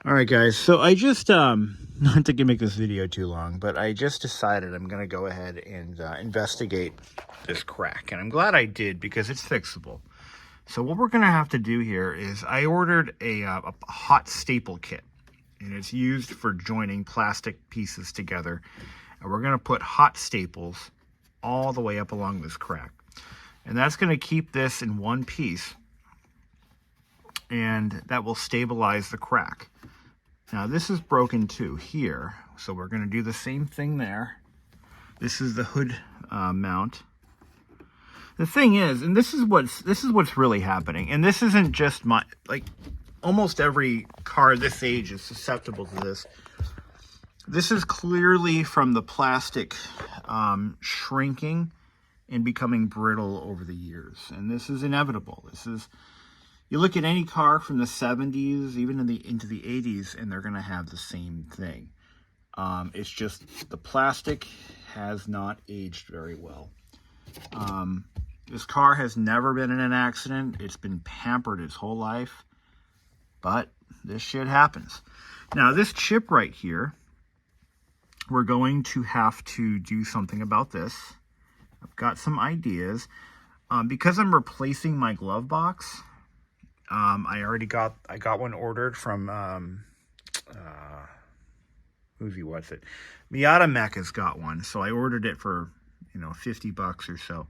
All right, guys. So I just, not to make this video too long, but I just decided I'm going to go ahead and investigate this crack. And I'm glad I did because it's fixable. So what we're going to have to do here is I ordered a hot staple kit. And it's used for joining plastic pieces together. And we're going to put hot staples all the way up along this crack. And that's going to keep this in one piece. And that will stabilize the crack. Now this is broken too here, so we're going to do the same thing there. This is the hood mount. The thing is, and this is what's really happening, and this isn't just my, like, almost every car this age is susceptible to this. This is clearly from the plastic shrinking and becoming brittle over the years, and this is inevitable. This is, you look at any car from the 70s, even into the 80s, and they're going to have the same thing. It's just the plastic has not aged very well. This car has never been in an accident. It's been pampered its whole life, but this shit happens. Now, this chip right here, we're going to have to do something about this. I've got some ideas. Because I'm replacing my glove box, I got one ordered from Miata Mech has got one, so I ordered it for $50 or so.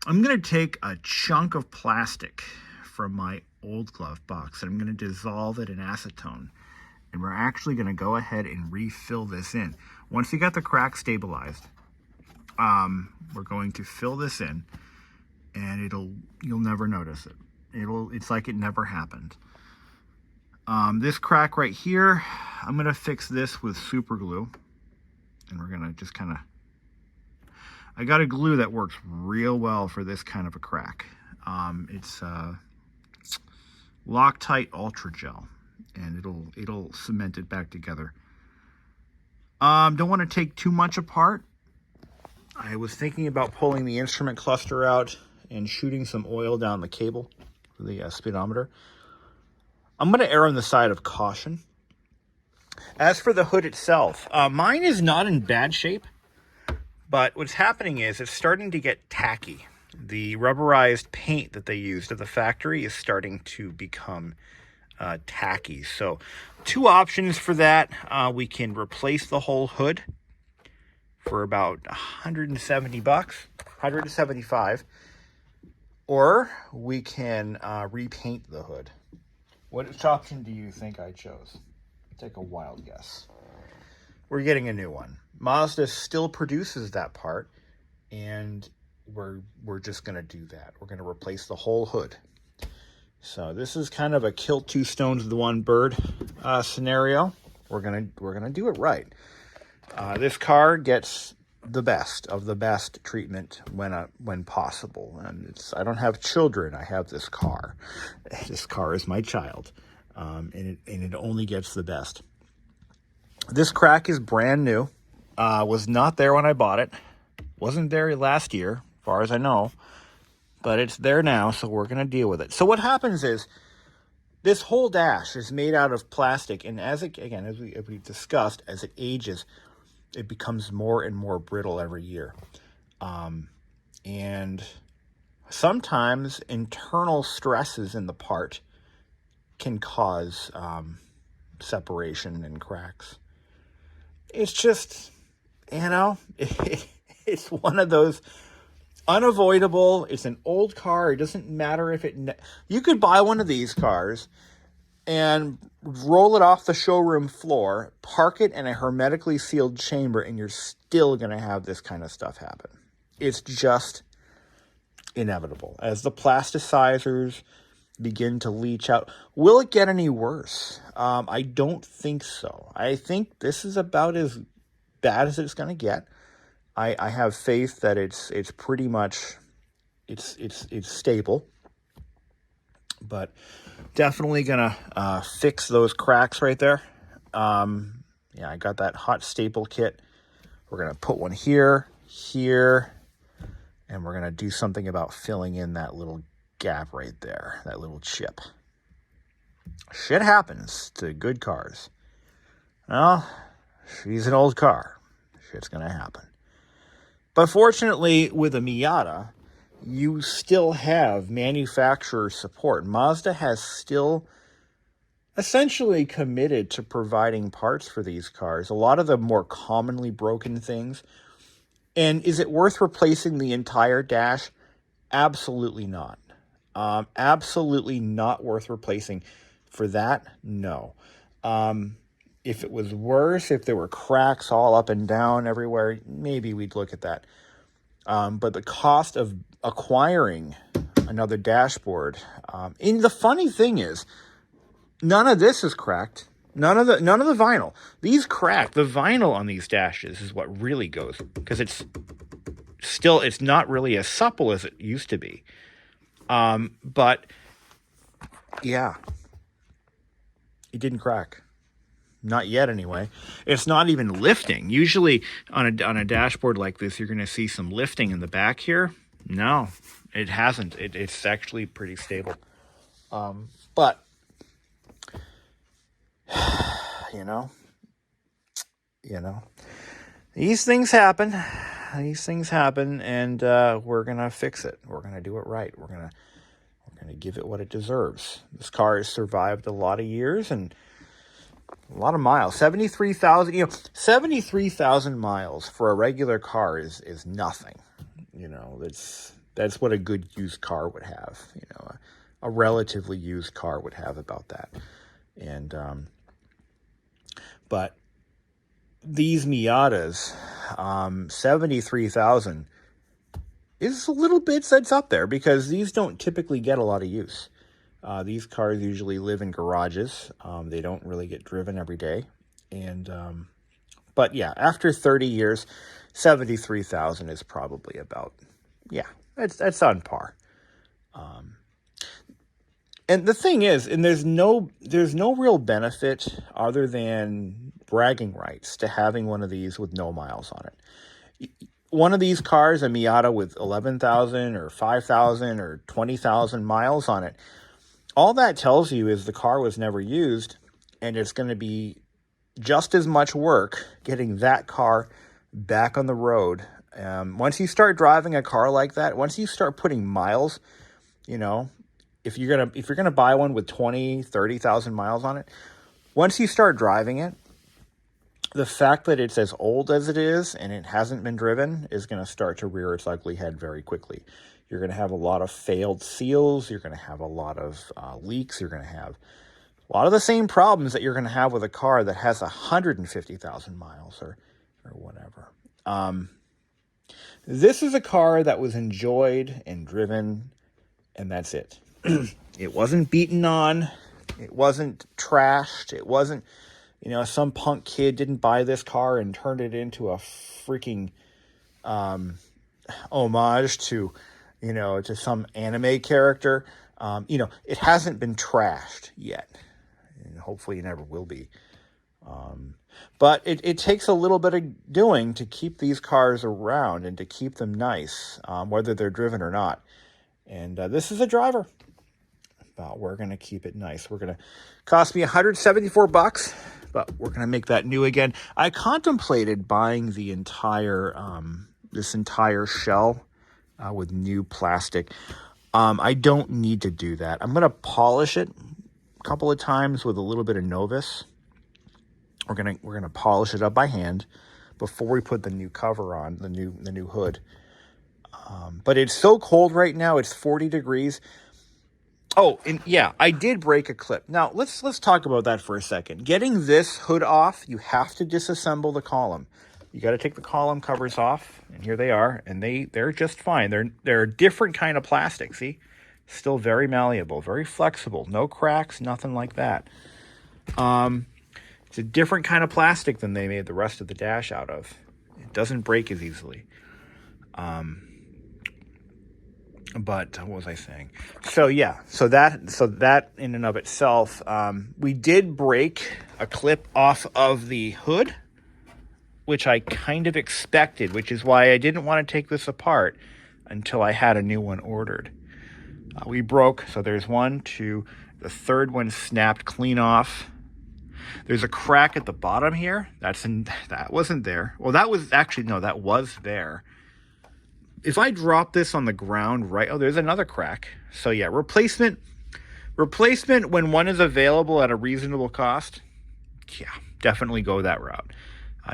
I'm gonna take a chunk of plastic from my old glove box and I'm gonna dissolve it in acetone, and we're actually gonna go ahead and refill this in. Once you got the crack stabilized, we're going to fill this in, and you'll never notice it. It's like it never happened. This crack right here, I'm gonna fix this with super glue, and we're gonna just kind of, I got a glue that works real well for this kind of a crack. It's Loctite Ultra Gel, and it'll cement it back together. Don't want to take too much apart. I was thinking about pulling the instrument cluster out and shooting some oil down the cable for the speedometer. I'm going to err on the side of caution. As for the hood itself, mine is not in bad shape, but what's happening is it's starting to get tacky. The rubberized paint that they used at the factory is starting to become tacky. So two options for that. We can replace the whole hood for about $170, $175, or we can repaint the hood. Which option do you think I chose? Take a wild guess. We're getting a new one. Mazda still produces that part, and we're just going to do that. We're going to replace the whole hood. So this is kind of a kill two stones with one bird scenario. We're gonna do it right. This car gets the best of the best treatment when possible. And I don't have children. I have this car. This car is my child, and it only gets the best. This crack is brand new. Was not there when I bought it. Wasn't there last year, as far as I know. But it's there now, so we're going to deal with it. So what happens is, this whole dash is made out of plastic, and as we discussed, as it ages, it becomes more and more brittle every year. And sometimes internal stresses in the part can cause separation and cracks. It's just, it's one of those unavoidable. It's an old car. It doesn't matter if you could buy one of these cars and roll it off the showroom floor, park it in a hermetically sealed chamber, and you're still going to have this kind of stuff happen. It's just inevitable. As the plasticizers begin to leach out, will it get any worse? I don't think so. I think this is about as bad as it's going to get. I have faith that it's pretty much it's stable, but definitely gonna fix those cracks right there. Yeah, I got that hot staple kit. We're gonna put one here, and we're gonna do something about filling in that little gap right there, that little chip. Shit happens to good cars. Well, she's an old car. Shit's going to happen. But fortunately, with a Miata, you still have manufacturer support. Mazda has still essentially committed to providing parts for these cars. A lot of the more commonly broken things. And is it worth replacing the entire dash? Absolutely not. Absolutely not worth replacing. For that, no. If it was worse, if there were cracks all up and down everywhere, maybe we'd look at that. But the cost of acquiring another dashboard, and the funny thing is, none of this is cracked. None of the vinyl. These crack. The vinyl on these dashes is what really goes, because it's not really as supple as it used to be. But yeah, it didn't crack. Not yet, anyway. It's not even lifting. Usually on a dashboard like this, you're going to see some lifting in the back here. No, it hasn't. It's actually pretty stable. But you know, these things happen. And we're gonna fix it. We're gonna do it right. We're gonna give it what it deserves. This car has survived a lot of years and a lot of miles. 73,000. 73,000 miles for a regular car is nothing. That's what a good used car would have. A relatively used car would have about that. And but these Miatas, 73,000 is a little bit that's up there, because these don't typically get a lot of use. These cars usually live in garages. They don't really get driven every day. And but yeah, after 30 years, 73,000 is probably about, that's on par. And the thing is, and there's no real benefit other than bragging rights to having one of these with no miles on it. One of these cars, a Miata with 11,000 or 5,000 or 20,000 miles on it, all that tells you is the car was never used, and it's going to be just as much work getting that car back on the road. Once you start driving a car like that, once you start putting miles, if you're gonna buy one with 20, 30,000 miles on it, once you start driving it, the fact that it's as old as it is and it hasn't been driven is going to start to rear its ugly head very quickly. You're going to have a lot of failed seals. You're going to have a lot of leaks. You're going to have a lot of the same problems that you're going to have with a car that has 150,000 miles or whatever. This is a car that was enjoyed and driven, and that's it. It wasn't beaten on. It wasn't trashed. It wasn't, some punk kid didn't buy this car and turned it into a freaking homage to, to some anime character. It hasn't been trashed yet. And hopefully it never will be. But it takes a little bit of doing to keep these cars around and to keep them nice, whether they're driven or not. And this is a driver. We're going to keep it nice. We're going to cost me $174, but we're going to make that new again. I contemplated buying the entire, this entire shell with new plastic. I don't need to do that. I'm going to polish it a couple of times with a little bit of Novus. We're going to polish it up by hand before we put the new cover on, the new hood. But it's so cold right now. It's 40 degrees. Oh, and yeah, I did break a clip. Now, let's talk about that for a second. Getting this hood off, you have to disassemble the column. You got to take the column covers off, and here they are, and they're just fine. They're a different kind of plastic, see? Still very malleable, very flexible, no cracks, nothing like that. It's a different kind of plastic than they made the rest of the dash out of. It doesn't break as easily. But what was I saying? So that in and of itself, we did break a clip off of the hood, which I kind of expected, which is why I didn't want to take this apart until I had a new one ordered. We broke, so there's 1, 2, The third one snapped clean off. There's a crack at the bottom here. That wasn't there. Well, that was actually, no, that was there. If I drop this on the ground, right, oh, there's another crack. So yeah, replacement when one is available at a reasonable cost, yeah, definitely go that route.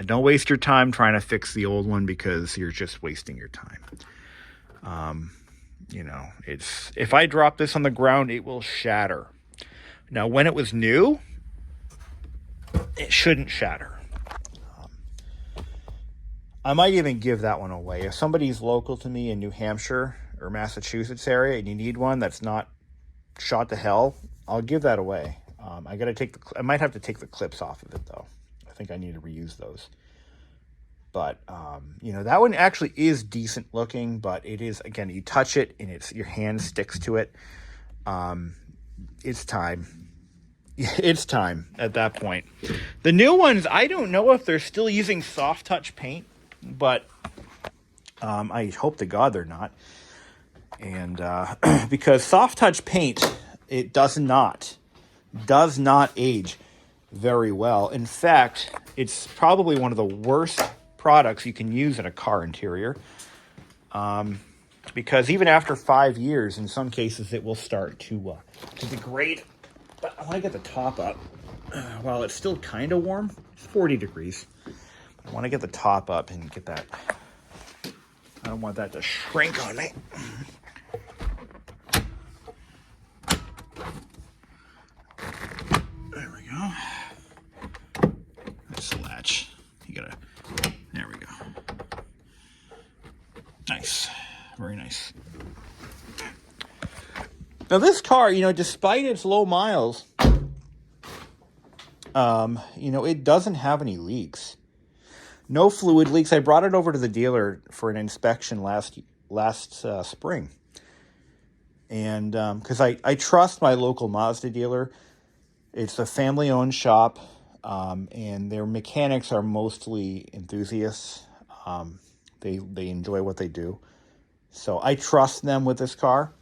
Don't waste your time trying to fix the old one, because you're just wasting your time. You know, if I drop this on the ground, it will shatter. Now, when it was new, it shouldn't shatter. I might even give that one away. If somebody's local to me in New Hampshire or Massachusetts area and you need one that's not shot to hell, I'll give that away. I might have to take the clips off of it though. I think I need to reuse those. But you know, that one actually is decent looking, but it is, again, you touch it and your hand sticks to it. It's time. It's time at that point. The new ones, I don't know if they're still using soft touch paint, but I hope to God they're not. And because soft touch paint, it does not age very well. In fact, it's probably one of the worst products you can use in a car interior, because even after 5 years, in some cases, it will start to degrade. But I want to get the top up while it's still kind of warm. It's 40 degrees. I want to get the top up and get that. I don't want that to shrink on me. There we go. That's the latch. There we go. Nice. Very nice. Now this car, you know, despite its low miles, you know, it doesn't have any leaks. No fluid leaks. I brought it over to the dealer for an inspection last spring. And because I trust my local Mazda dealer. It's a family-owned shop, and their mechanics are mostly enthusiasts. They enjoy what they do. So I trust them with this car.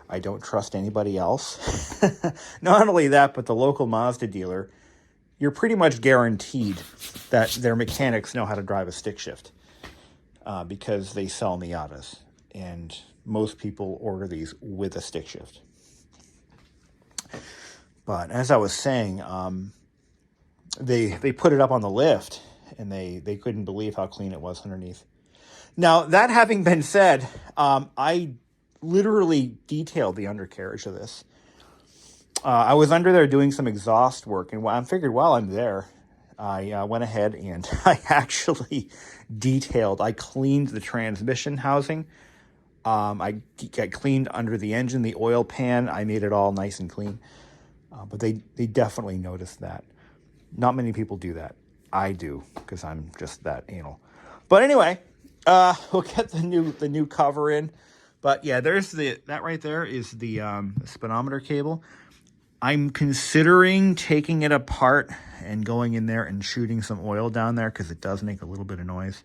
I don't trust anybody else. Not only that, but the local Mazda dealer, you're pretty much guaranteed that their mechanics know how to drive a stick shift, because they sell Miatas, and most people order these with a stick shift. But as I was saying, they put it up on the lift, and they couldn't believe how clean it was underneath. Now, that having been said, I literally detailed the undercarriage of this. I was under there doing some exhaust work, and I figured while I'm there, I went ahead and I actually I cleaned the transmission housing. I cleaned under the engine, the oil pan. I made it all nice and clean. But they definitely noticed that. Not many people do that. I do, because I'm just that anal. But anyway, we'll get the new cover in. But yeah, that right there is the speedometer cable. I'm considering taking it apart and going in there and shooting some oil down there, because it does make a little bit of noise.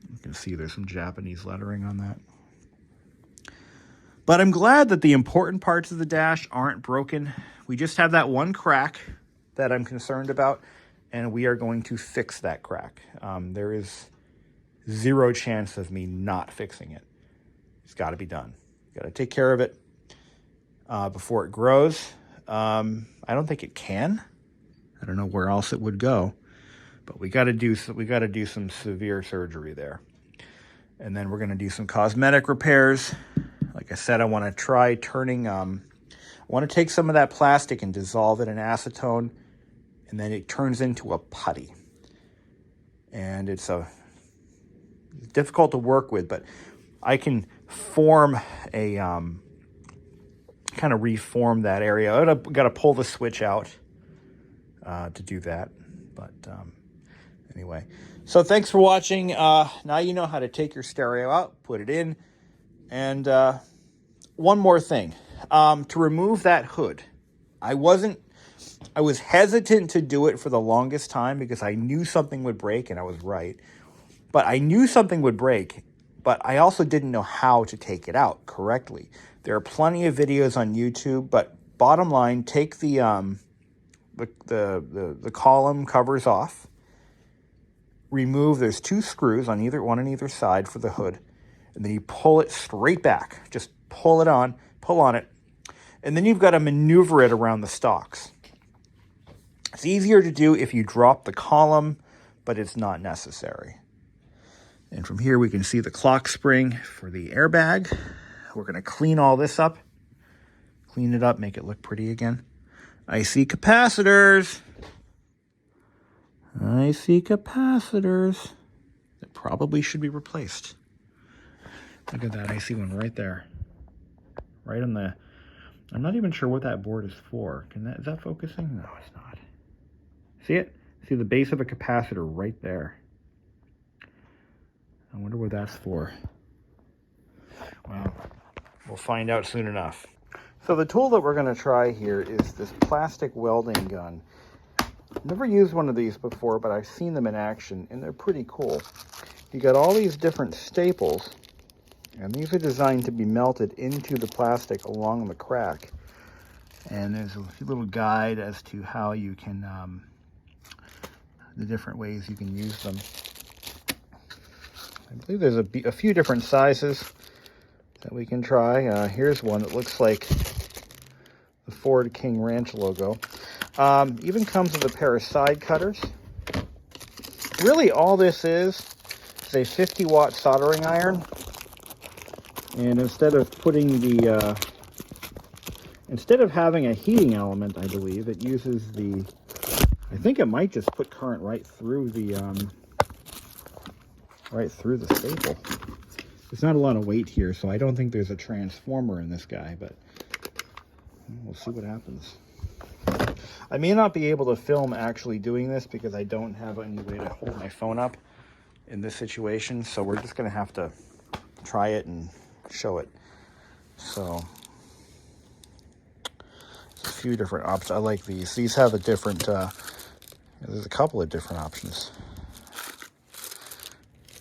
You can see there's some Japanese lettering on that. But I'm glad that the important parts of the dash aren't broken. We just have that one crack that I'm concerned about, and we are going to fix that crack. There is zero chance of me not fixing it. It's got to be done. Got to take care of it before it grows. I don't think it can. I don't know where else it would go, but we got to do some severe surgery there, and then we're going to do some cosmetic repairs. Like I said, I want to try turning. I want to take some of that plastic and dissolve it in acetone, and then it turns into a putty. And it's difficult to work with, but I can form a kind of reform that area. I got to pull the switch out to do that. But anyway, so thanks for watching. Now you know how to take your stereo out, put it in, and one more thing. To remove that hood, I was hesitant to do it for the longest time because I knew something would break, and I was right. But I knew something would break, but I also didn't know how to take it out correctly. There are plenty of videos on YouTube, but bottom line, take the column covers off. Remove, there's 2 screws on either side for the hood, and then you pull it straight back. Just pull on it, and then you've got to maneuver it around the stalks. It's easier to do if you drop the column, but it's not necessary. And from here we can see the clock spring for the airbag. We're going to clean all this up. Clean it up, make it look pretty again. I see capacitors. I see capacitors that probably should be replaced. Look at that, I see one right there. Right on the, I'm not even sure what that board is for. Is that focusing? No, it's not. See it? See the base of a capacitor right there. I wonder what that's for. Well, we'll find out soon enough. So the tool that we're going to try here is this plastic welding gun. Never used one of these before, but I've seen them in action, and they're pretty cool. You got all these different staples, and these are designed to be melted into the plastic along the crack. And there's a little guide as to how you can, the different ways you can use them. I believe there's a few different sizes that we can try. Here's one that looks like the Ford King Ranch logo. Even comes with a pair of side cutters. Really all this is a 50-watt soldering iron. And instead of putting the, instead of having a heating element, I believe, it uses the, I think it might just put current right through the staple. There's not a lot of weight here, so I don't think there's a transformer in this guy, but we'll see what happens. I may not be able to film actually doing this because I don't have any way to hold my phone up in this situation, so we're just going to have to try it and show it. So there's a few different options. I like these. These have a different, there's a couple of different options.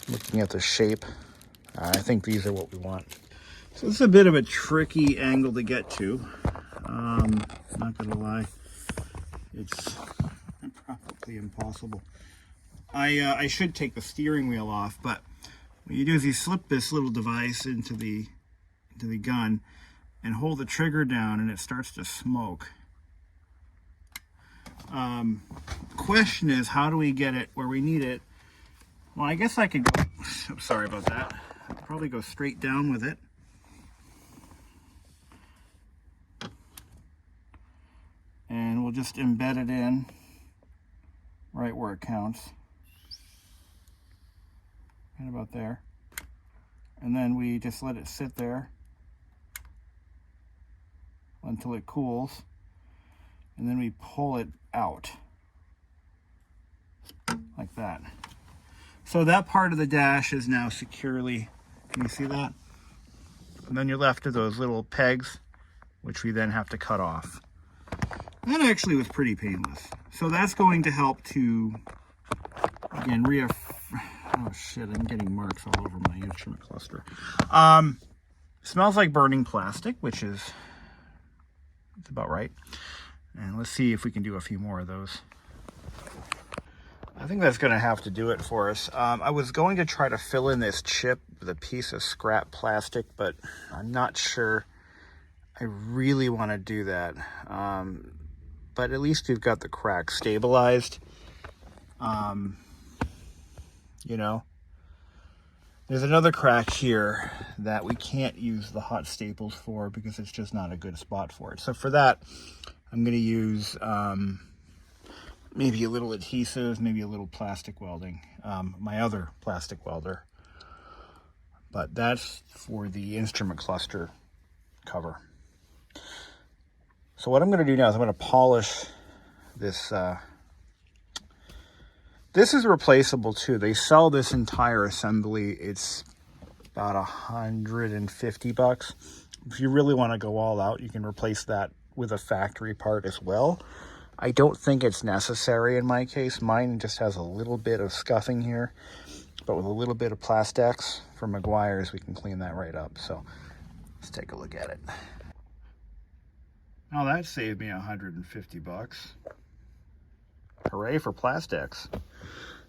Looking at the shape, I think these are what we want. So this is a bit of a tricky angle to get to. Not gonna lie, it's probably impossible. I should take the steering wheel off, but what you do is you slip this little device into the gun and hold the trigger down, and it starts to smoke. The question is, how do we get it where we need it? Well, I guess I could go, sorry about that. I'll probably go straight down with it. And we'll just embed it in right where it counts. Right about there. And then we just let it sit there until it cools. And then we pull it out like that. So that part of the dash is now securely, can you see that? And then you're left to those little pegs, which we then have to cut off. That actually was pretty painless. So that's going to help to, again, oh shit, I'm getting marks all over my instrument cluster. Smells like burning plastic, which is, it's about right. And let's see if we can do a few more of those. I think that's going to have to do it for us. I was going to try to fill in this chip with a piece of scrap plastic, but I'm not sure I really want to do that. But at least we've got the crack stabilized. You know, there's another crack here that we can't use the hot staples for because it's just not a good spot for it. So for that, I'm going to use maybe a little adhesive, maybe a little plastic welding, my other plastic welder. But that's for the instrument cluster cover. So what I'm going to do now is I'm going to polish this. This is replaceable too. They sell this entire assembly. It's about $150. If you really want to go all out, you can replace that with a factory part as well. I don't think it's necessary in my case. Mine just has a little bit of scuffing here, but with a little bit of Plastex from Meguiar's, we can clean that right up. So let's take a look at it. Oh, that saved me $150. Hooray for plastics.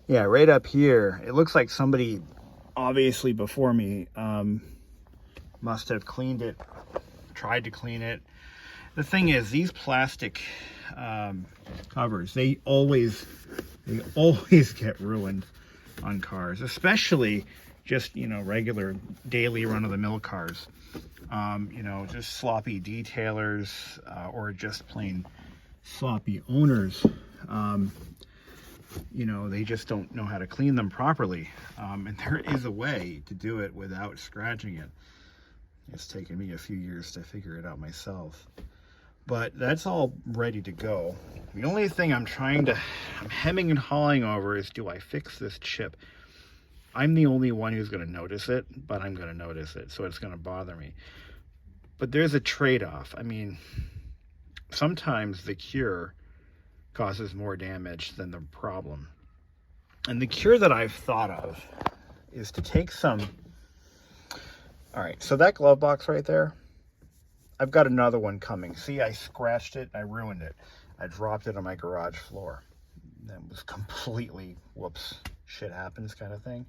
Yeah, right up here, it looks like somebody, obviously before me, must have cleaned it, tried to clean it. The thing is, these plastic covers, they always get ruined on cars, especially just, you know, regular daily run-of-the-mill cars. You know, just sloppy detailers or just plain sloppy owners. You know, they just don't know how to clean them properly. And there is a way to do it without scratching it. It's taken me a few years to figure it out myself. But that's all ready to go. The only thing I'm hemming and hawing over is, do I fix this chip? I'm the only one who's going to notice it, but I'm going to notice it, so it's going to bother me. But there's a trade-off. I mean, sometimes the cure causes more damage than the problem. And the cure that I've thought of is to take some... All right, so that glove box right there, I've got another one coming. See, I scratched it, I ruined it. I dropped it on my garage floor. That was completely, whoops, shit happens kind of thing.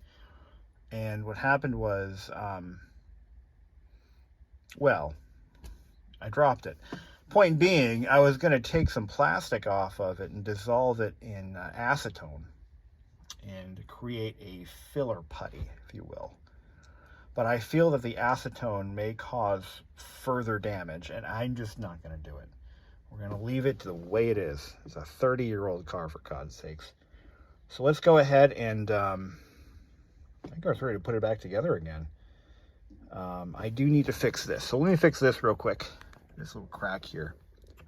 And what happened was, well, I dropped it. Point being, I was going to take some plastic off of it and dissolve it in acetone and create a filler putty, if you will. But I feel that the acetone may cause further damage, and I'm just not going to do it. We're going to leave it to the way it is. It's a 30-year-old car, for God's sakes. So let's go ahead and I think I was ready to put it back together again. I do need to fix this. So let me fix this real quick. This little crack here.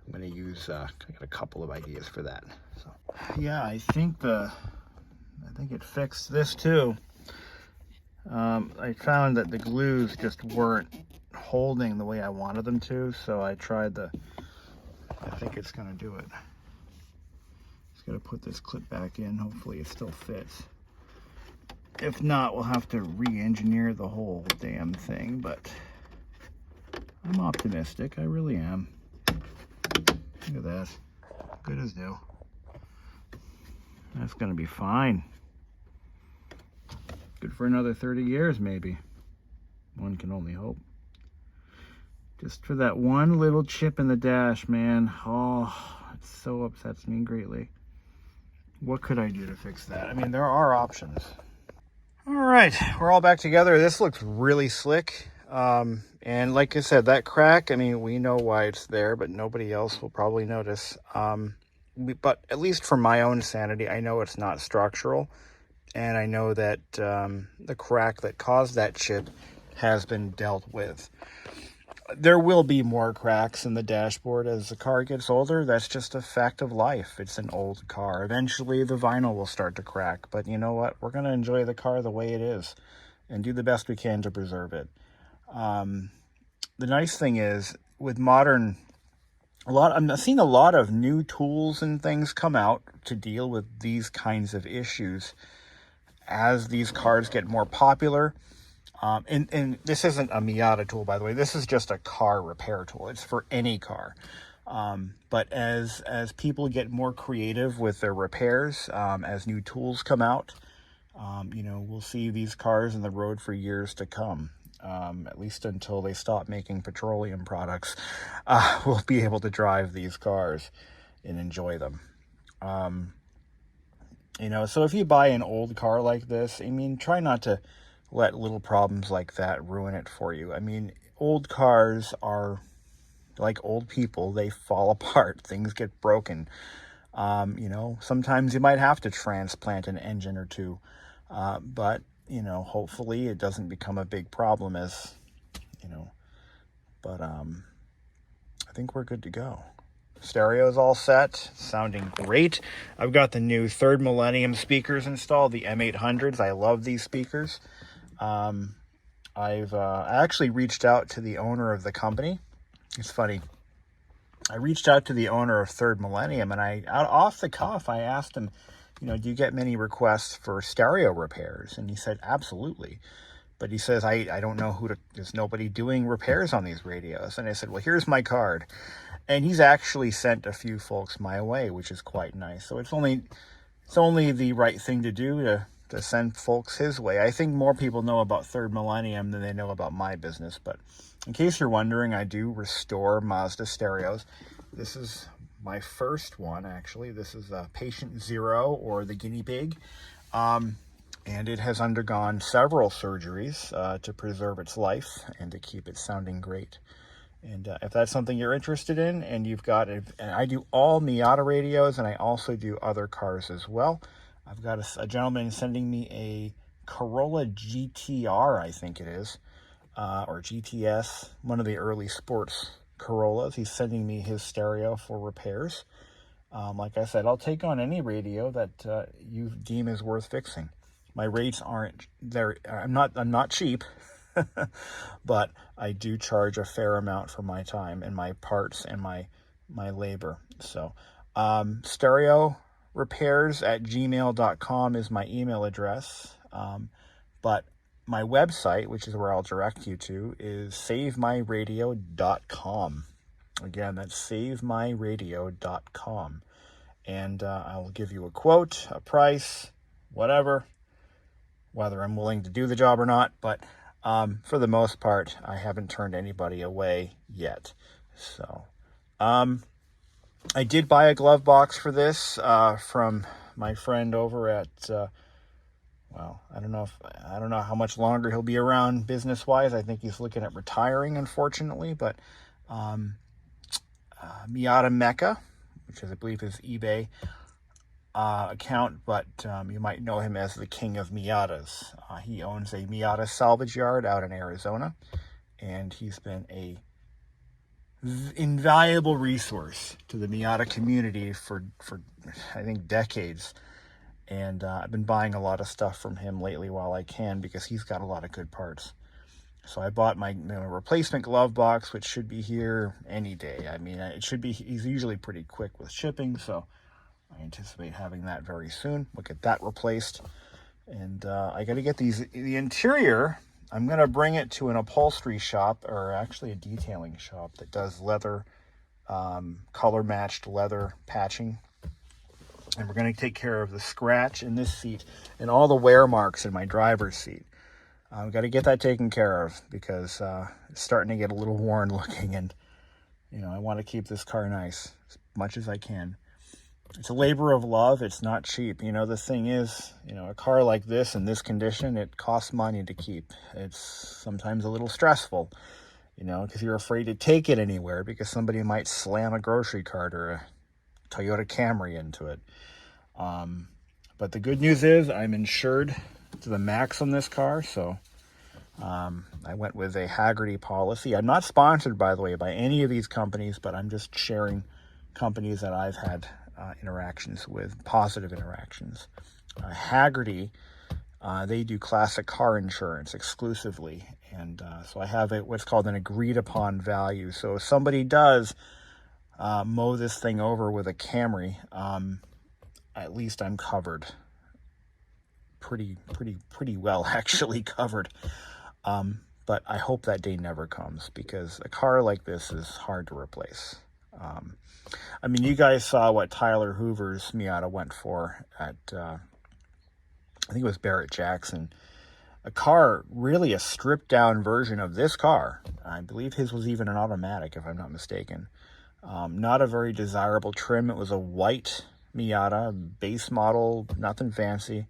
I'm going to use, I got a couple of ideas for that. So yeah, I think it fixed this too. I found that the glues just weren't holding the way I wanted them to, so I tried I think it's going to do it. Just got to put this clip back in. Hopefully it still fits. If not, we'll have to re-engineer the whole damn thing, but I'm optimistic. I really am. Look at that. Good as new. That's going to be fine. Good for another 30 years, maybe. One can only hope. Just for that one little chip in the dash, man. Oh, it so upsets me greatly. What could I do to fix that? I mean, there are options. All right, we're all back together. This looks really slick. And like I said, that crack, I mean, we know why it's there, but nobody else will probably notice. But at least for my own sanity, I know it's not structural. And I know that the crack that caused that chip has been dealt with. There will be more cracks in the dashboard as the car gets older. That's just a fact of life. It's an old car. Eventually, the vinyl will start to crack. But you know what? We're going to enjoy the car the way it is and do the best we can to preserve it. The nice thing is, with I'm seeing a lot of new tools and things come out to deal with these kinds of issues as these cars get more popular. And this isn't a Miata tool, by the way. This is just a car repair tool. It's for any car. But as people get more creative with their repairs, as new tools come out, you know, we'll see these cars on the road for years to come. At least until they stop making petroleum products, we'll be able to drive these cars and enjoy them. You know, so if you buy an old car like this, I mean, try not to let little problems like that ruin it for you. I mean, old cars are like old people. They fall apart. Things get broken. You know, sometimes you might have to transplant an engine or two. But, you know, hopefully it doesn't become a big problem as, you know, but I think we're good to go. Stereo's all set, sounding great. I've got the new Third Millennium speakers installed, the M800s. I love these speakers. I actually reached out to the owner of the company. It's funny. I reached out to the owner of Third Millennium, and off the cuff, I asked him, you know, do you get many requests for stereo repairs? And he said, absolutely. But he says, I don't know there's nobody doing repairs on these radios. And I said, well, here's my card. And he's actually sent a few folks my way, which is quite nice. So it's only the right thing to do to send folks his way. I think more people know about Third Millennium than they know about my business. But in case you're wondering, I do restore Mazda stereos. This is my first one, actually. This is Patient Zero, or the guinea pig. And it has undergone several surgeries to preserve its life and to keep it sounding great. And if that's something you're interested in, and you've got it, and I do all Miata radios, and I also do other cars as well. I've got a gentleman sending me a Corolla GTR, I think it is, or GTS, one of the early sports Corollas. He's sending me his stereo for repairs. Like I said, I'll take on any radio that you deem is worth fixing. My rates aren't there. I'm not cheap. But I do charge a fair amount for my time and my parts and my labor. So stereo repairs at gmail.com is my email address. But my website, which is where I'll direct you to, is savemyradio.com. Again, that's savemyradio.com. And I will give you a quote, a price, whatever, whether I'm willing to do the job or not. But for the most part, I haven't turned anybody away yet. So, I did buy a glove box for this from my friend over at, well, I don't know how much longer he'll be around business-wise. I think he's looking at retiring, unfortunately. But Miata Mecca, which is, I believe, his eBay account, but you might know him as the King of Miatas. He owns a Miata salvage yard out in Arizona, and he's been a invaluable resource to the Miata community for I think decades. And I've been buying a lot of stuff from him lately while I can, because he's got a lot of good parts. So I bought my replacement glove box, which should be here any day. I mean, it should be. He's usually pretty quick with shipping, so I anticipate having that very soon. We'll get that replaced. And I got to get the interior. I'm going to bring it to an upholstery shop, or actually a detailing shop that does leather, color-matched leather patching. And we're going to take care of the scratch in this seat and all the wear marks in my driver's seat. I've got to get that taken care of, because it's starting to get a little worn looking, and I want to keep this car nice as much as I can. It's a labor of love. It's not cheap. The thing is, a car like this in this condition, it costs money to keep. It's sometimes a little stressful, because you're afraid to take it anywhere because somebody might slam a grocery cart or a Toyota Camry into it. But the good news is I'm insured to the max on this car, so I went with a Haggerty policy. I'm not sponsored, by the way, by any of these companies, but I'm just sharing companies that I've had interactions with, positive interactions. Haggerty, they do classic car insurance exclusively, and so I have what's called an agreed upon value. So if somebody does mow this thing over with a Camry, at least I'm covered. Pretty well, actually covered. But I hope that day never comes, because a car like this is hard to replace. I mean, you guys saw what Tyler Hoover's Miata went for at, I think it was Barrett Jackson. A car, really a stripped down version of this car. I believe his was even an automatic, if I'm not mistaken. Not a very desirable trim. It was a white Miata, base model, nothing fancy.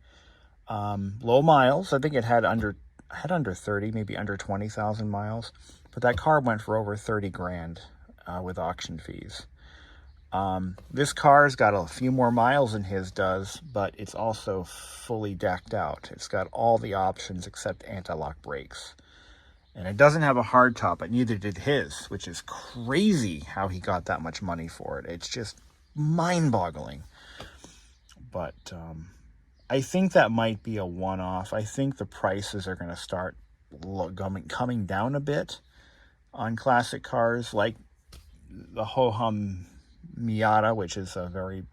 Low miles. I think it had under 30, maybe under 20,000 miles. But that car went for over 30 grand with auction fees. This car's got a few more miles than his does, but it's also fully decked out. It's got all the options except anti-lock brakes. And it doesn't have a hardtop, but neither did his, which is crazy how he got that much money for it. It's just mind-boggling. But I think that might be a one-off. I think the prices are going to start coming down a bit on classic cars like the ho-hum Miata, which is a very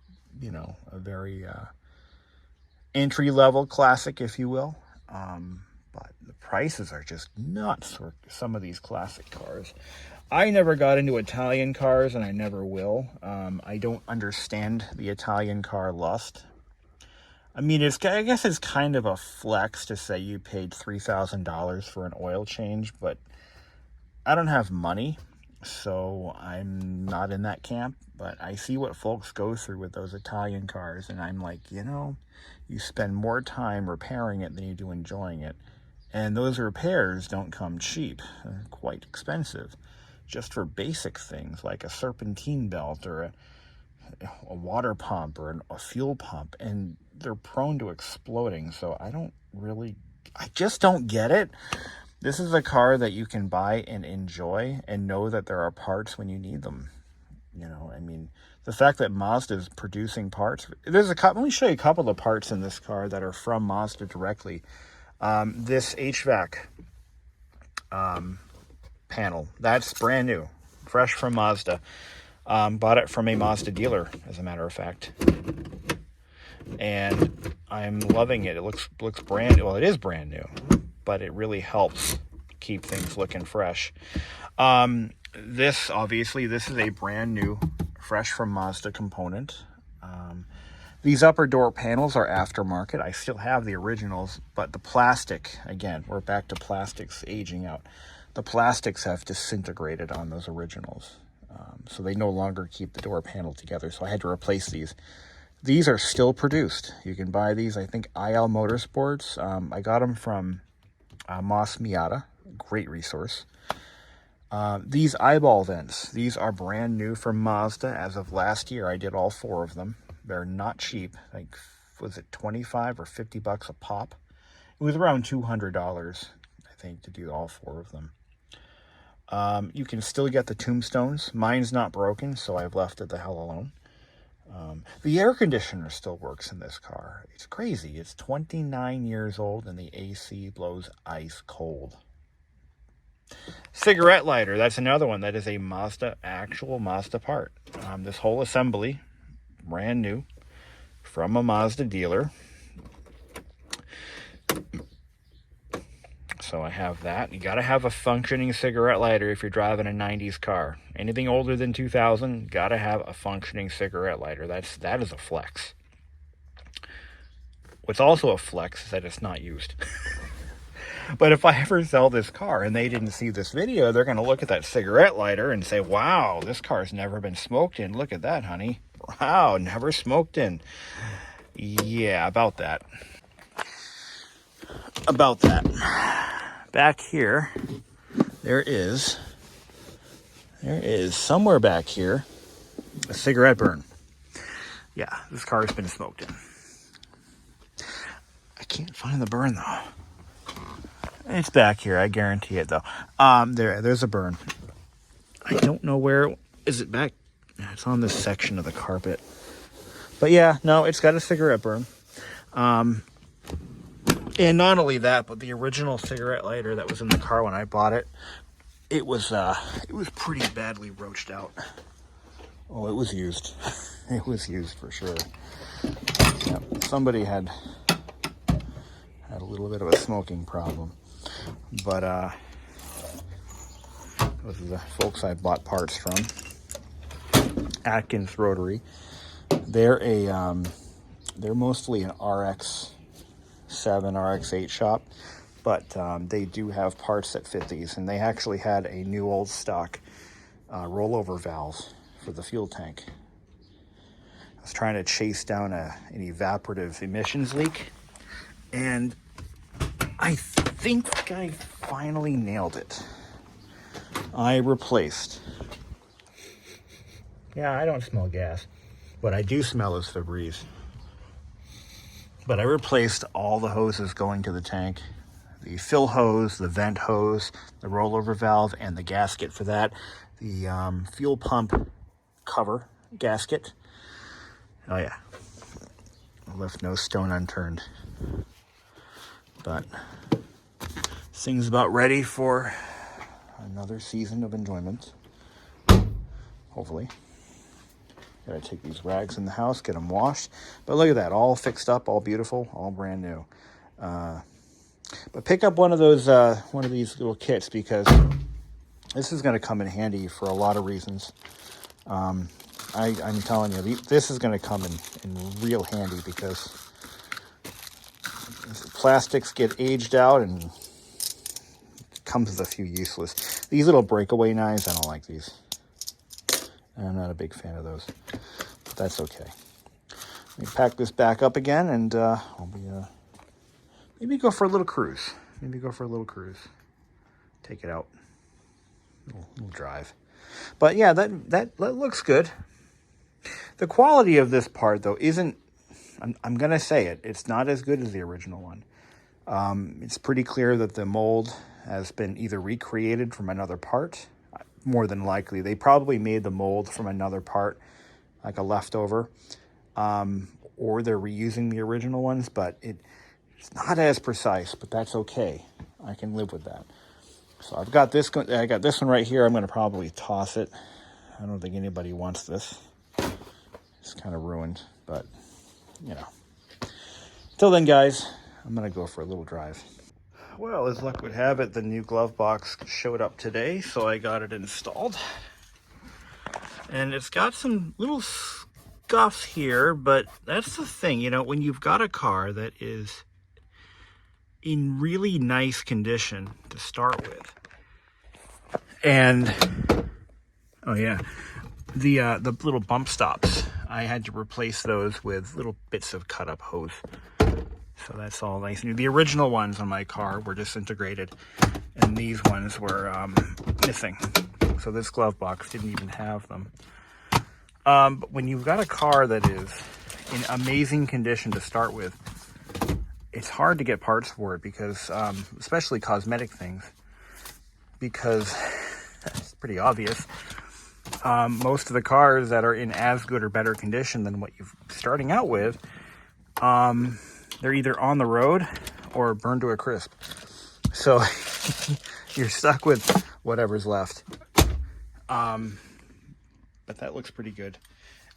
entry-level classic, if you will. But the prices are just nuts for some of these classic cars. I never got into Italian cars, and I never will. I don't understand the Italian car lust. I mean, I guess it's kind of a flex to say you paid $3,000 for an oil change, but I don't have money, so I'm not in that camp. But I see what folks go through with those Italian cars, and I'm like, you spend more time repairing it than you do enjoying it. And those repairs don't come cheap. They're quite expensive. Just for basic things like a serpentine belt or a water pump or a fuel pump, and they're prone to exploding. So I just don't get it. This is a car that you can buy and enjoy and know that there are parts when you need them. I mean, the fact that Mazda is producing parts, let me show you a couple of parts in this car that are from Mazda directly. This HVAC panel, that's brand new, fresh from Mazda. Bought it from a Mazda dealer, as a matter of fact, and I'm loving it. It looks brand new. Well, it is brand new, but it really helps keep things looking fresh. This is a brand new, fresh from Mazda component. These upper door panels are aftermarket. I still have the originals, but the plastic, again, we're back to plastics aging out. The plastics have disintegrated on those originals. So they no longer keep the door panel together. So I had to replace these. These are still produced. You can buy these, I think, IL Motorsports. I got them from Moss Miata. Great resource. These eyeball vents. These are brand new from Mazda as of last year. I did all 4 of them. They're not cheap. Like, was it 25 or 50 bucks a pop? It was around $200, I think, to do all 4 of them. You can still get the tombstones. Mine's not broken, so I've left it the hell alone. The air conditioner still works in this car. It's crazy. It's 29 years old, and the AC blows ice cold. Cigarette lighter. That's another one. That is a actual Mazda part. This whole assembly, brand new, from a Mazda dealer. So I have that. You got to have a functioning cigarette lighter if you're driving a 90s car. Anything older than 2000, got to have a functioning cigarette lighter. That is a flex. What's also a flex is that it's not used. But if I ever sell this car and they didn't see this video, they're going to look at that cigarette lighter and say, wow, this car's never been smoked in. Look at that, honey. Wow, never smoked in. Yeah, about that. Back here, there is somewhere back here a cigarette burn. Yeah, this car has been smoked in. I can't find the burn though. It's back here, I guarantee it though. There's a burn. I don't know where. Is it back? It's on this section of the carpet. But yeah, no, it's got a cigarette burn. And not only that, but the original cigarette lighter that was in the car when I bought it, it was pretty badly roached out. Oh, it was used. It was used for sure. Yep. Somebody had a little bit of a smoking problem. But those are the folks I bought parts from. Atkins Rotary. They're mostly an RX-7, RX-8 shop, but they do have parts that fit these, and they actually had a new old stock rollover valve for the fuel tank. I was trying to chase down an evaporative emissions leak, and I think I finally nailed it. I replaced. Yeah, I don't smell gas. What I do smell is Febreze. But I replaced all the hoses going to the tank. The fill hose, the vent hose, the rollover valve, and the gasket for that. The fuel pump cover gasket. Oh yeah. I left no stone unturned. But this thing's about ready for another season of enjoyment. Hopefully. Gotta take these rags in the house, get them washed. But look at that, all fixed up, all beautiful, all brand new. But pick up one of these little kits, because This is going to come in handy for a lot of reasons. I'm telling you, this is going to come in real handy because plastics get aged out and comes with a few useless. These little breakaway knives, I don't like these. I'm not a big fan of those, but that's okay. Let me pack this back up again, and maybe go for a little cruise. Take it out, little drive. But yeah, that looks good. The quality of this part, though, isn't. I'm gonna say it. It's not as good as the original one. It's pretty clear that the mold has been either recreated from another part. More than likely, they probably made the mold from another part, like a leftover, or they're reusing the original ones. But it's not as precise. But that's okay. I can live with that. So I've got this. I got this one right here. I'm going to probably toss it. I don't think anybody wants this. It's kind of ruined, but you know. Till then, guys, I'm going to go for a little drive. Well, as luck would have it, the new glove box showed up today, so I got it installed. And it's got some little scuffs here, but that's the thing, you know, when you've got a car that is in really nice condition to start with. And, oh yeah, the little bump stops, I had to replace those with little bits of cut up hose. So that's all nice. The original ones on my car were disintegrated, and these ones were missing. So this glove box didn't even have them. But when you've got a car that is in amazing condition to start with, it's hard to get parts for it because, especially cosmetic things, because it's pretty obvious. Most of the cars that are in as good or better condition than what you're starting out with, they're either on the road or burned to a crisp. So you're stuck with whatever's left. But that looks pretty good.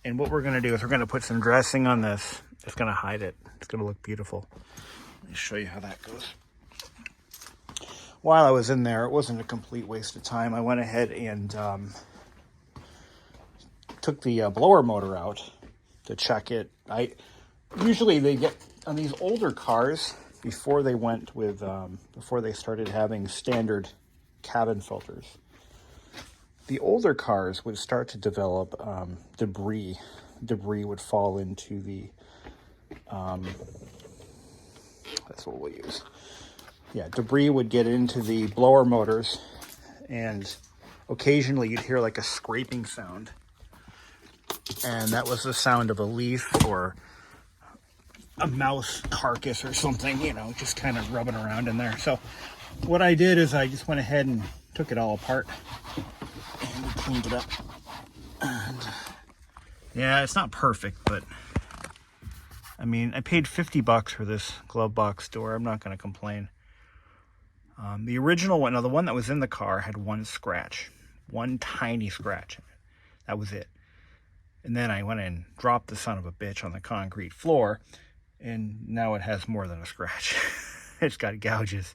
And what we're going to do is we're going to put some dressing on this. It's going to hide it. It's going to look beautiful. Let me show you how that goes. While I was in there, it wasn't a complete waste of time. I went ahead and took the blower motor out to check it. Usually they get on these older cars before they went with before they started having standard cabin filters. The older cars would start to develop debris. Debris would fall into the. That's what we'll use. Yeah, debris would get into the blower motors, and occasionally you'd hear like a scraping sound. And that was the sound of a leaf or a mouse carcass or something, you know, just kind of rubbing around in there. So what I did is I just went ahead and took it all apart and cleaned it up. And yeah, it's not perfect, but I mean, I paid $50 for this glove box door. I'm not going to complain. The original one, now the one that was in the car had one scratch, one tiny scratch. That was it. And then I went and dropped the son of a bitch on the concrete floor, and now it has more than a scratch. It's got gouges.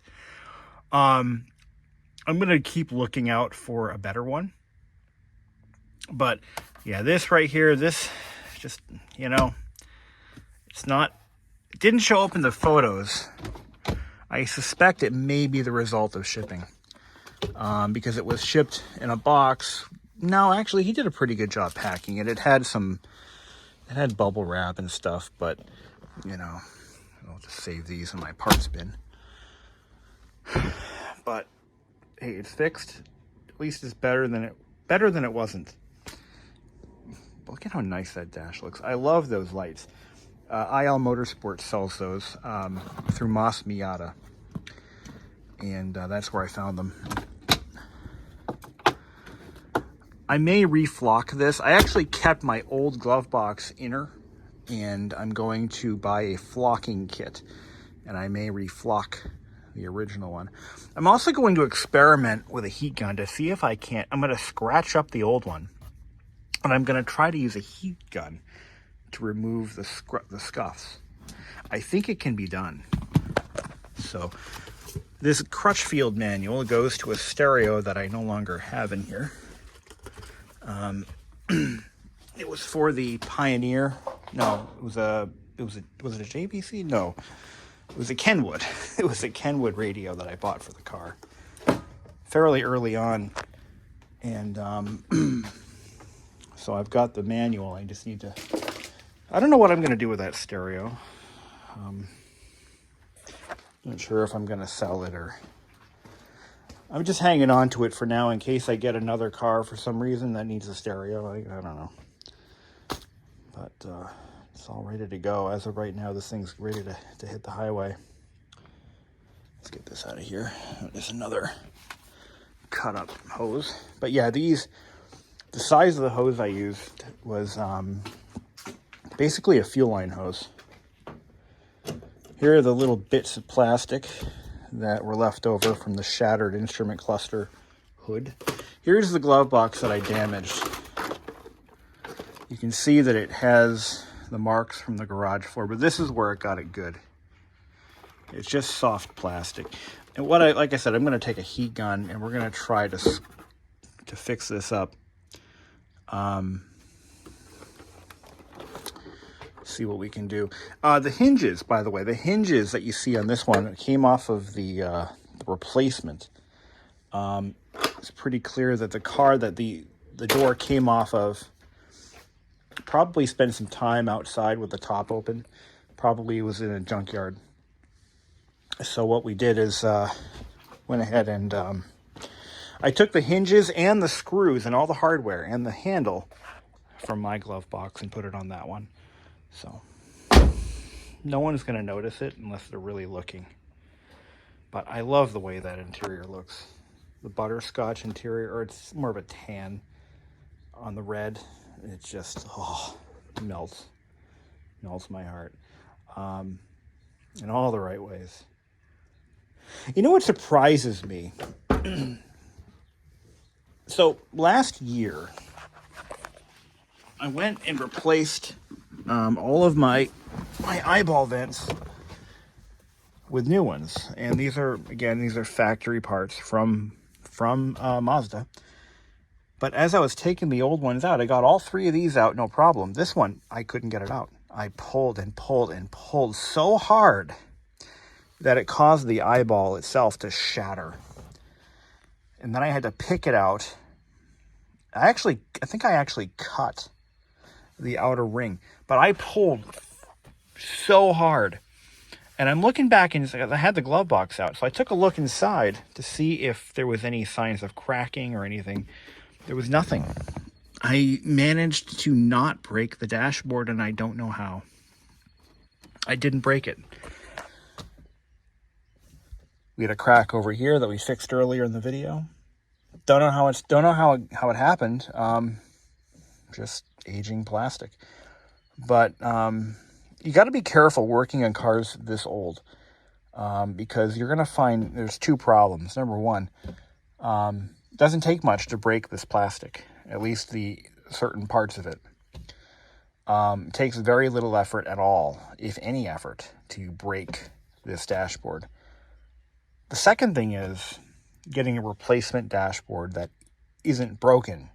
I'm going to keep looking out for a better one. But yeah, this right here, this just, you know, it's not, it didn't show up in the photos. I suspect it may be the result of shipping, because it was shipped in a box. No, actually, he did a pretty good job packing it. It had bubble wrap and stuff, but, you know, I'll just save these in my parts bin. But, hey, it's fixed. At least it's better than it wasn't. Look at how nice that dash looks. I love those lights. IL Motorsports sells those through Moss Miata, and that's where I found them. I may reflock this. I actually kept my old glove box inner, and I'm going to buy a flocking kit, and I may reflock the original one. I'm also going to experiment with a heat gun to see if I can't. I'm going to scratch up the old one, and I'm going to try to use a heat gun to remove the scuffs. I think it can be done. So This Crutchfield manual goes to a stereo that I no longer have in here. It was for the Pioneer. No, was it a JVC? No, it was a Kenwood. It was a Kenwood radio that I bought for the car fairly early on. And so I've got the manual. I just need to, I don't know what I'm going to do with that stereo. Not sure if I'm going to sell it, or I'm just hanging on to it for now in case I get another car for some reason that needs a stereo. I don't know. But it's all ready to go. As of right now, this thing's ready to hit the highway. Let's get this out of here. There's another cut up hose. But yeah, the size of the hose I used was basically a fuel line hose. Here are the little bits of plastic that were left over from the shattered instrument cluster hood. Here's the glove box that I damaged. You can see that it has the marks from the garage floor, but this is where it got it good. It's just soft plastic. And like I said, I'm going to take a heat gun and we're going to try to fix this up. See what we can do. The hinges, by the way, the hinges that you see on this one came off of the replacement. It's pretty clear that the car that the door came off of probably spent some time outside with the top open. Probably was in a junkyard. So what we did is went ahead and I took the hinges and the screws and all the hardware and the handle from my glove box and put it on that one. So no one's going to notice it unless they're really looking. But I love the way that interior looks. The butterscotch interior, or it's more of a tan on the red. It just, melts my heart. In all the right ways. You know what surprises me? So last year, I went and replaced all of my eyeball vents with new ones, and these are factory parts from Mazda. But as I was taking the old ones out, I got all three of these out, no problem. This one, I couldn't get it out. I pulled and pulled and pulled so hard that it caused the eyeball itself to shatter. And then I had to pick it out. I think I actually cut the outer ring, but I pulled so hard. And I'm looking back, and I had the glove box out, so I took a look inside to see if there was any signs of cracking or anything. There was nothing. I managed to not break the dashboard, and I don't know how. I didn't break it. We had a crack over here that we fixed earlier in the video. Don't know how it happened. Just aging plastic. But you got to be careful working on cars this old, because you're going to find there's two problems. Number one, it doesn't take much to break this plastic, at least the certain parts of it. It takes very little effort at all, if any effort, to break this dashboard. The second thing is getting a replacement dashboard that isn't broken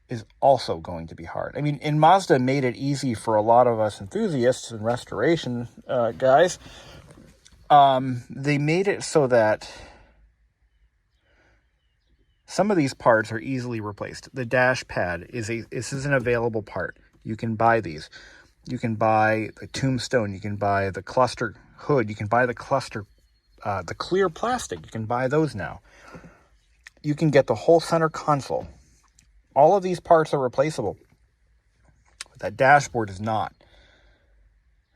is also going to be hard. I mean, and Mazda made it easy for a lot of us enthusiasts and restoration guys. They made it so that some of these parts are easily replaced. The dash pad is an available part. You can buy these. You can buy the tombstone. You can buy the cluster hood. You can buy the cluster, the clear plastic. You can buy those now. You can get the whole center console. All of these parts are replaceable. That dashboard is not.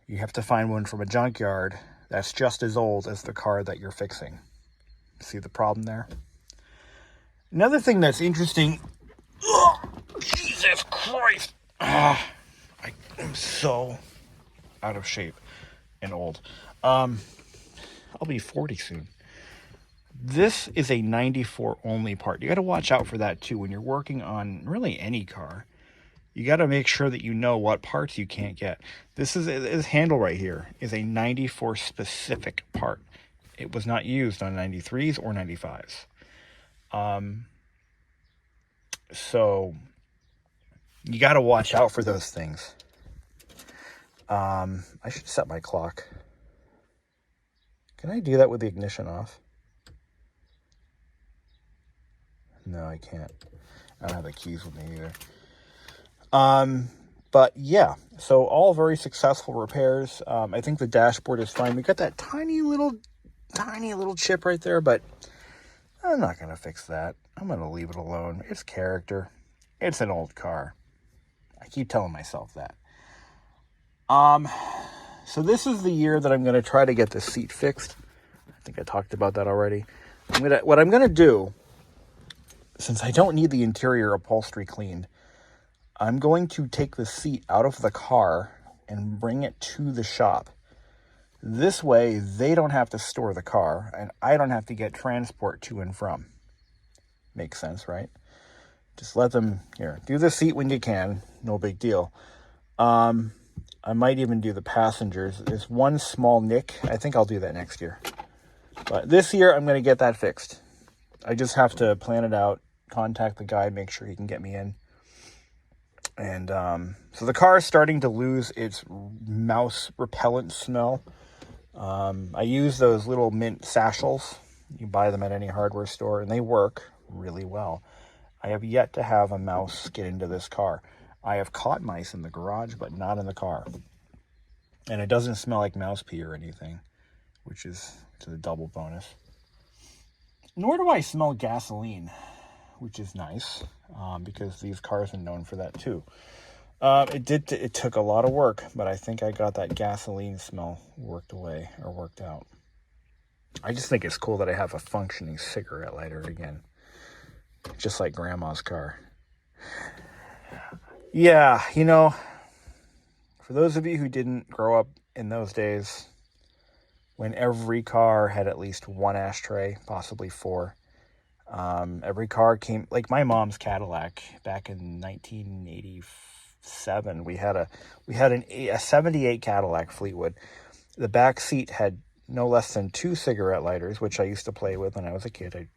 You have to find one from a junkyard that's just as old as the car that you're fixing. See the problem there? Another thing that's interesting... Oh, Jesus Christ! I am so out of shape and old. I'll be 40 soon. This is a 94 only part. You got to watch out for that too when you're working on really any car. You got to make sure that you know what parts you can't get. This handle right here is a 94 specific part. It was not used on 93s or 95s. So you got to watch out for those things. I should set my clock. Can I do that with the ignition off? No, I can't. I don't have the keys with me either. But yeah, so all very successful repairs. I think the dashboard is fine. We got that tiny little chip right there, but I'm not going to fix that. I'm going to leave it alone. It's character. It's an old car. I keep telling myself that. So this is the year that I'm going to try to get the seat fixed. I think I talked about that already. What I'm going to do, since I don't need the interior upholstery cleaned, I'm going to take the seat out of the car and bring it to the shop. This way, they don't have to store the car, and I don't have to get transport to and from. Makes sense, right? Just let them, here, do the seat when you can. No big deal. I might even do the passengers. There's one small nick. I think I'll do that next year. But this year, I'm going to get that fixed. I just have to plan it out, contact the guy, make sure he can get me in. And so the car is starting to lose its mouse repellent smell. I use those little mint satchels. You buy them at any hardware store, and they work really well. I have yet to have a mouse get into this car. I have caught mice in the garage, but not in the car. And it doesn't smell like mouse pee or anything, which is a double bonus. Nor do I smell gasoline, which is nice, because these cars are known for that too. It took a lot of work, but I think I got that gasoline smell worked out. I just think it's cool that I have a functioning cigarette lighter again, just like Grandma's car. Yeah, for those of you who didn't grow up in those days, when every car had at least one ashtray, possibly four. Every car came, like my mom's Cadillac back in 1987. We had a 78 Cadillac Fleetwood. The back seat had no less than 2 cigarette lighters, which I used to play with when I was a kid.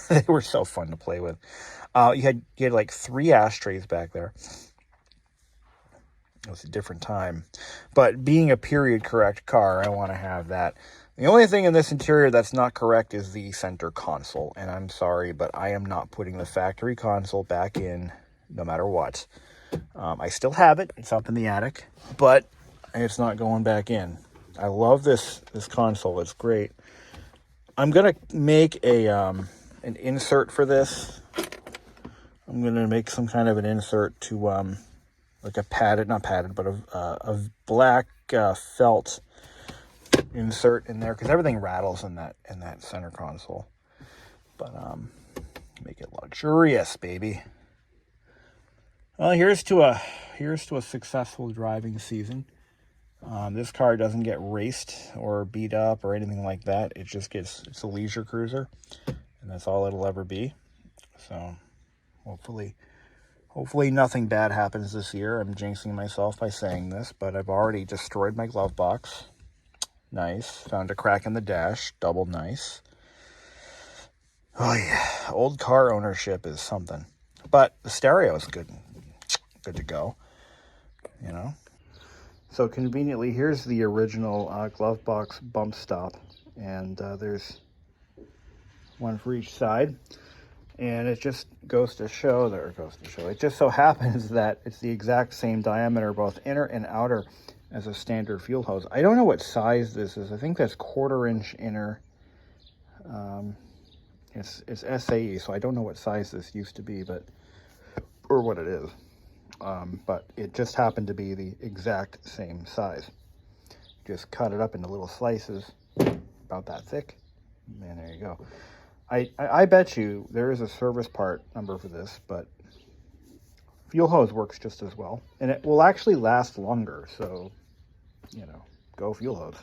They were so fun to play with. You had like 3 ashtrays back there. It was a different time. But being a period correct car, I want to have that. The only thing in this interior that's not correct is the center console. And I'm sorry, but I am not putting the factory console back in no matter what. I still have it. It's up in the attic. But it's not going back in. I love this console. It's great. I'm going to make an insert for this. I'm going to make some kind of an insert to like a padded, not padded, but a black felt insert in there, because everything rattles in that center console. But make it luxurious, baby. Well, here's to a successful driving season. This car doesn't get raced or beat up or anything like that. It's a leisure cruiser, and that's all it'll ever be. So hopefully nothing bad happens this year. I'm jinxing myself by saying this, but I've already destroyed my glove box. Nice. Found a crack in the dash. Double nice. Oh yeah, old car ownership is something. But the stereo is good to go, So conveniently, here's the original glove box bump stop, and there's one for each side. And it just goes to show, it just so happens that it's the exact same diameter, both inner and outer, as a standard fuel hose. I don't know what size this is. I think that's 1/4 inch inner. It's SAE, so I don't know what size this used to be, or what it is. But it just happened to be the exact same size. Just cut it up into little slices, about that thick, and there you go. I bet you there is a service part number for this, but fuel hose works just as well. And it will actually last longer, so, go fuel hose.